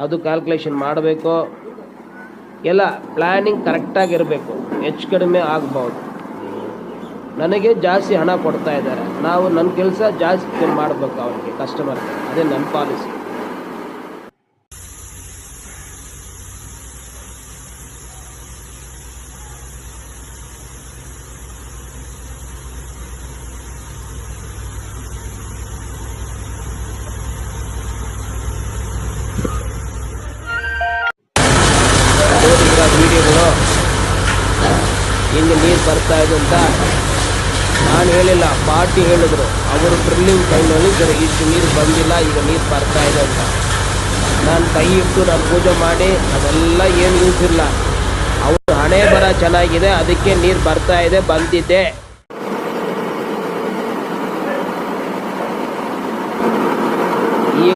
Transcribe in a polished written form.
ಅದು ಕ್ಯಾಲ್ಕುಲೇಷನ್ ಮಾಡಬೇಕು. ಎಲ್ಲ ಪ್ಲ್ಯಾನಿಂಗ್ ಕರೆಕ್ಟಾಗಿರಬೇಕು. ಹೆಚ್ಚು ಕಡಿಮೆ ಆಗ್ಬೋದು. ನನಗೆ ಜಾಸ್ತಿ ಹಣ ಕೊಡ್ತಾ ಇದ್ದಾರೆ, ನಾವು ನನ್ನ ಕೆಲಸ ಜಾಸ್ತಿ ಮಾಡಬೇಕು ಅವ್ರಿಗೆ, ಕಸ್ಟಮರ್ಗೆ. ಅದೇ ನನ್ನ ಪಾಲಿಸಿ. ವಿಡಿಯೋಗಳು ಹಿಂಗೆ ನೀರು ಬರ್ತಾ ಇದೆ ಅಂತ ನಾನು ಹೇಳಿಲ್ಲ, ಪಾರ್ಟಿ ಹೇಳಿದ್ರು. ಅವರು ಡ್ರಿಲ್ಲಿಂಗ್ ಟೈಮಲ್ಲಿ ಇಷ್ಟು ನೀರು ಬಂದಿಲ್ಲ, ಈಗ ನೀರು ಬರ್ತಾ ಇದೆ ಅಂತ. ನಾನು ಕೈ ಇಟ್ಟು ನಾನು ಪೂಜೆ ಮಾಡಿ ಅದೆಲ್ಲ ಏನು ಯೂಸ್ ಇಲ್ಲ. ಅವರು ಹಣೆ ಬರ ಚೆನ್ನಾಗಿದೆ, ಅದಕ್ಕೆ ನೀರು ಬರ್ತಾ ಇದೆ, ಬಂದಿದ್ದೆ.